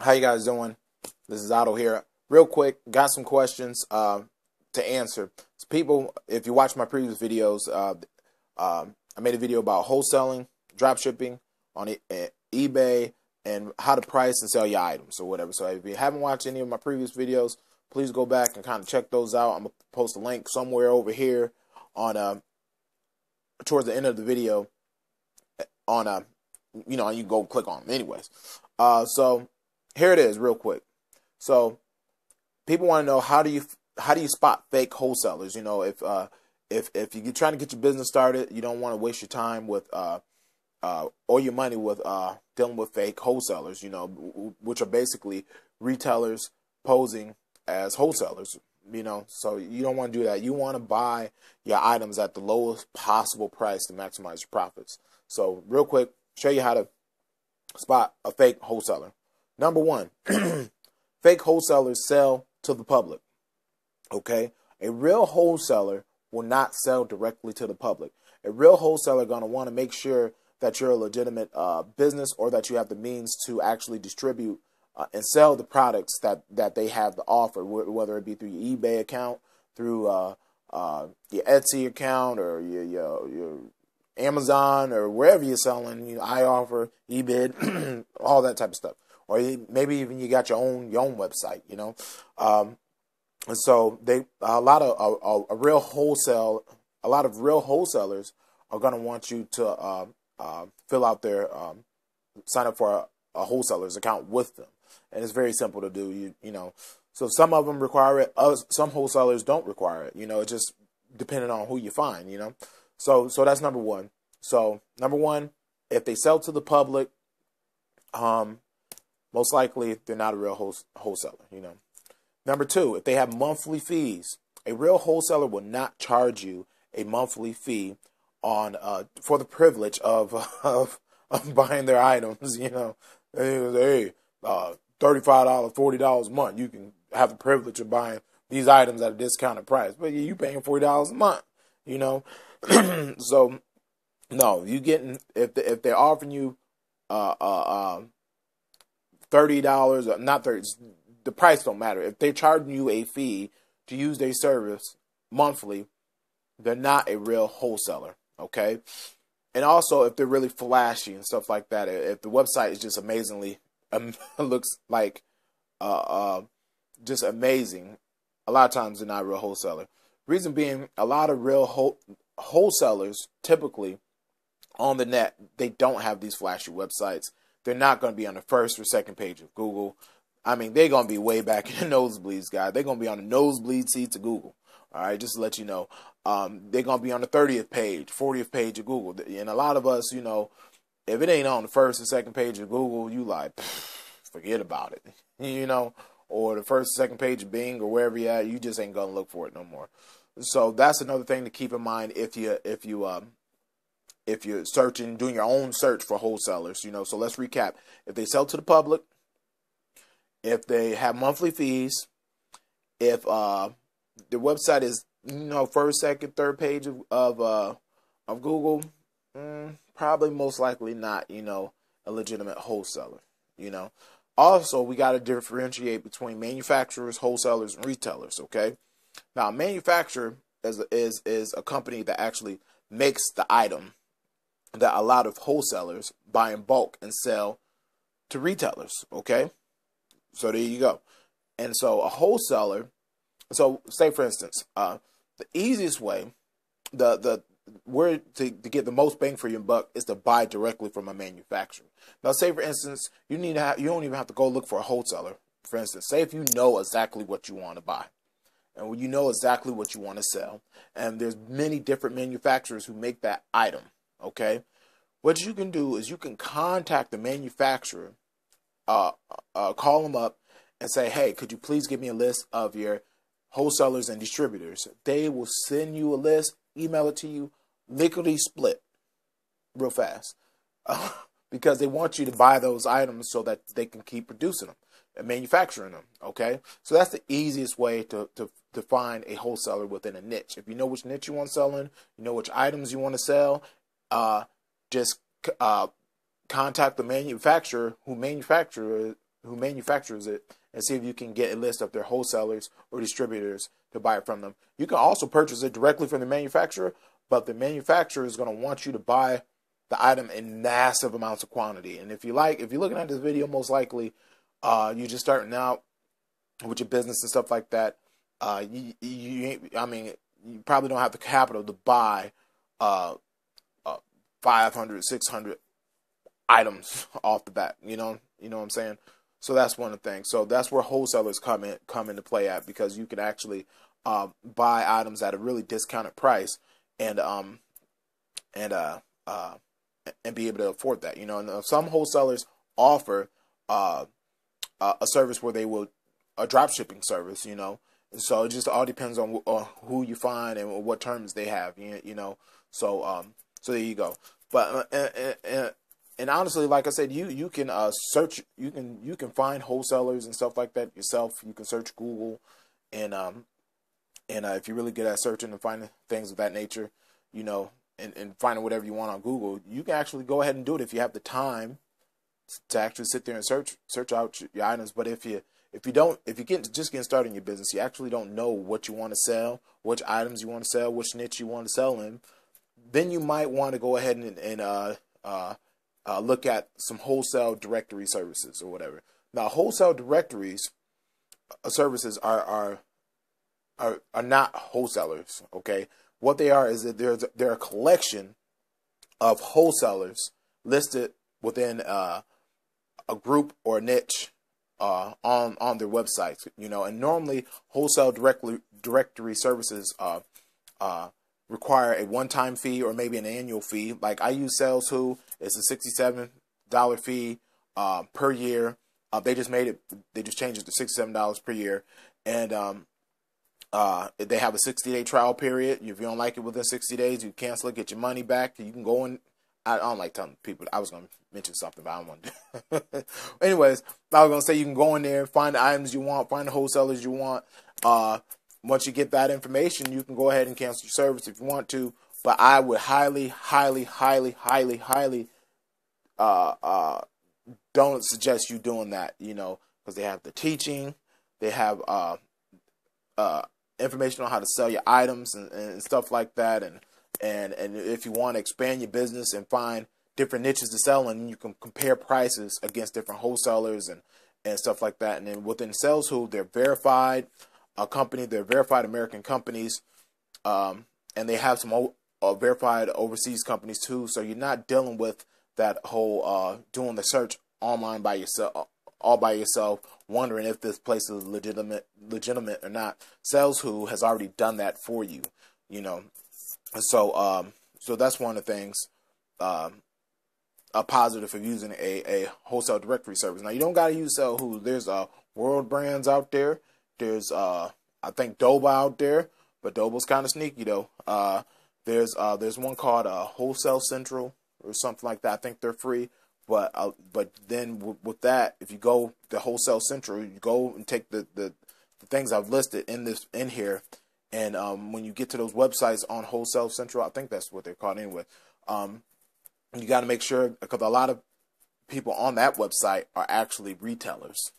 How you guys doing? This is Otto here. Real quick, got some questions to answer. So people, if you watch my previous videos, I made a video about wholesaling, dropshipping on eBay, and how to price and sell your items or whatever. So if you haven't watched any of my previous videos, please go back and kind of check those out. I'm gonna post a link somewhere over here on towards the end of the video on you can go click on them. Anyways, so here it is, real quick. So people want to know, how do you spot fake wholesalers? You know, if you're trying to get your business started, you don't want to waste your time with or your money with dealing with fake wholesalers. You know, which are basically retailers posing as wholesalers. You know, so you don't want to do that. You want to buy your items at the lowest possible price to maximize your profits. So real quick, show you how to spot a fake wholesaler. Number one, fake wholesalers sell to the public. Okay, a real wholesaler will not sell directly to the public. A real wholesaler going to want to make sure that you're a legitimate business, or that you have the means to actually distribute and sell the products that they have to offer, whether it be through your eBay account, through your Etsy account, or your Amazon, or wherever you're selling. You know, I offer, eBid, all that type of stuff. Or maybe even you got your own website. You know, and so a lot of real wholesalers are going to want you to fill out their sign up for a wholesaler's account with them. And it's very simple to do. You know, so some of them require it. Some wholesalers don't require it. You know, it's just depending on who you find. You know, so that's number one. So number one, if they sell to the public, most likely they're not a real wholesaler. You know. Number two, if they have monthly fees, a real wholesaler will not charge you a monthly fee on for the privilege of buying their items. You know, hey, $35, $40 a month, you can have the privilege of buying these items at a discounted price, but you paying $40 a month. You know, so no, you getting if they're offering you $30, or not 30. The price don't matter. If they're charging you a fee to use their service monthly, they're not a real wholesaler. Okay, and also if they're really flashy and stuff like that, if the website is just amazingly looks like just amazing, a lot of times they're not a real wholesaler. Reason being, a lot of real wholesalers typically on the net, they don't have these flashy websites. They're not going to be on the first or second page of Google. I mean, they're going to be way back in the nosebleeds, guys. They're going to be on the nosebleed seats of Google. All right, just to let you know. They're going to be on the 30th page, 40th page of Google. And a lot of us, you know, if it ain't on the first or second page of Google, you like, forget about it. You know, or the first or second page of Bing or wherever you're at, you just ain't going to look for it no more. So that's another thing to keep in mind if you're searching, doing your own search for wholesalers. You know, so let's recap. If they sell to the public, if they have monthly fees, if the website is, you know, first, second, third page of Google, probably most likely not, you know, a legitimate wholesaler. You know, also we got to differentiate between manufacturers, wholesalers, and retailers. Okay, now a manufacturer is a company that actually makes the item that a lot of wholesalers buy in bulk and sell to retailers. Okay. So there you go. And so a wholesaler, so say for instance, the easiest way, the where to get the most bang for your buck is to buy directly from a manufacturer. Now say for instance, you don't even have to go look for a wholesaler. For instance, say if you know exactly what you want to buy, and you know exactly what you want to sell, and there's many different manufacturers who make that item. Okay, what you can do is you can contact the manufacturer. Call them up and say, hey, could you please give me a list of your wholesalers and distributors? They will send you a list, email it to you, lickety split real fast, because they want you to buy those items so that they can keep producing them and manufacturing them. Okay, so that's the easiest way to find a wholesaler within a niche. If you know which niche you want to sell in, you know which items you want to sell, just contact the manufacturer who manufactures who manufactures it and see if you can get a list of their wholesalers or distributors to buy it from them. You can also purchase it directly from the manufacturer, but the manufacturer is going to want you to buy the item in massive amounts of quantity. And if you're looking at this video, most likely you're just starting out with your business and stuff like that. You probably don't have the capital to buy 500, 600 items off the bat. You know what I'm saying? So that's one of the things. So that's where wholesalers come into play at, because you can actually buy items at a really discounted price and be able to afford that. You know, and some wholesalers offer a service where they will a drop shipping service. You know, so it just all depends on who you find and what terms they have. You know, so there you go. But and honestly, like I said, you can search, you can find wholesalers and stuff like that yourself. You can search Google, and if you're really good at searching and finding things of that nature, you know, and finding whatever you want on Google, you can actually go ahead and do it if you have the time to actually sit there and search out your items. But if you're just getting started in your business, you actually don't know what you want to sell, which items you want to sell, which niche you want to sell in, then you might want to go ahead and look at some wholesale directory services or whatever. Now, wholesale directories services are not wholesalers. Okay, what they are is that they're a collection of wholesalers listed within a group or a niche on their websites. You know, and normally wholesale directory services require a one-time fee or maybe an annual fee. Like I use Salehoo. It's a $67 fee per year. They just changed it to $67 per year, and they have a 60-day trial period. If you don't like it within 60 days, you cancel it, get your money back. You can go in. I don't like telling people. I was going to mention something, but I don't want to. Anyways, I was going to say you can go in there, find the items you want, find the wholesalers you want. Once you get that information, you can go ahead and cancel your service if you want to. But I would highly don't suggest you doing that, you know, because they have the teaching, they have information on how to sell your items and stuff like that, and if you want to expand your business and find different niches to sell in, you can compare prices against different wholesalers and stuff like that. And then within Salehoo, they're verified company, they're verified American companies, and they have some verified overseas companies too. So you're not dealing with that whole doing the search online by yourself, all by yourself, wondering if this place is legitimate or not. Salehoo has already done that for you, you know. So so that's one of the things, a positive of using a wholesale directory service. Now you don't gotta use Salehoo. There's World Brands out there. There's I think Doba out there, but Doba's kind of sneaky though. There's one called Wholesale Central or something like that. I think they're free. But then with that, if you go to Wholesale Central, you go and take the things I've listed in here, and when you get to those websites on Wholesale Central, I think that's what they're called anyway. You got to make sure, because a lot of people on that website are actually retailers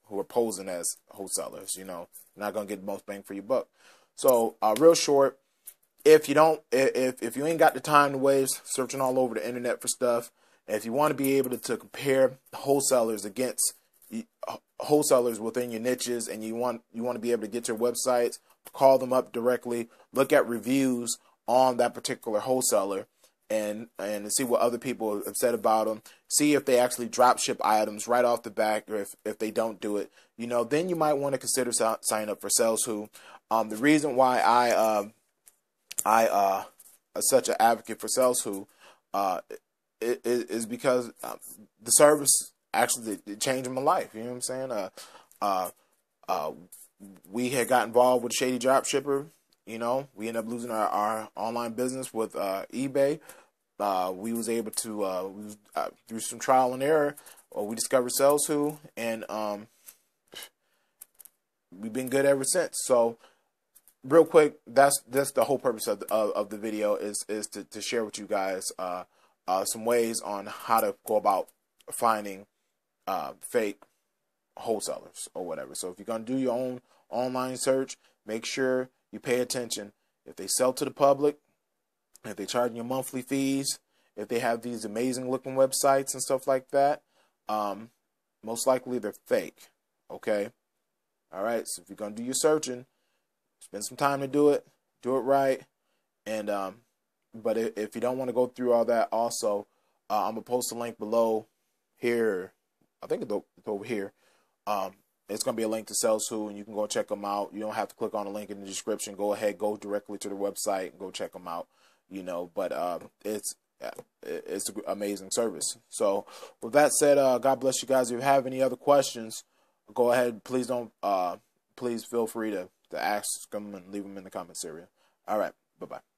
who are posing as wholesalers. You know, you're not gonna get the most bang for your buck. So real short, if you ain't got the time to waste searching all over the internet for stuff, and if you want to be able to compare wholesalers against wholesalers within your niches, and you want to be able to get to your websites, call them up directly, look at reviews on that particular wholesaler, and see what other people have said about them, see if they actually drop ship items right off the bat, or if they don't do it, you know, then you might want to consider signing up for Salehoo. The reason why I am such an advocate for Salehoo is because the service actually changed my life. You know what I'm saying? We had got involved with Shady Dropshipper. You know, we ended up losing our online business with eBay. We was able to through some trial and error, we discovered Salehoo, and we've been good ever since. So real quick, that's the whole purpose of the video is to share with you guys some ways on how to go about finding fake wholesalers or whatever. So if you're going to do your own online search, make sure you pay attention. If they sell to the public, if they charge you monthly fees, if they have these amazing looking websites and stuff like that, most likely they're fake. Okay? All right, so if you're going to do your searching, spend some time to do it right. And but if you don't want to go through all that, also, I'm going to post a link below here. I think it's over here. It's going to be a link to Salehoo, and you can go check them out. You don't have to click on the link in the description. Go ahead, go directly to the website and go check them out. You know, but it's an amazing service. So with that said, God bless you guys. If you have any other questions, go ahead. Please feel free to ask them and leave them in the comments area. All right. Bye-bye.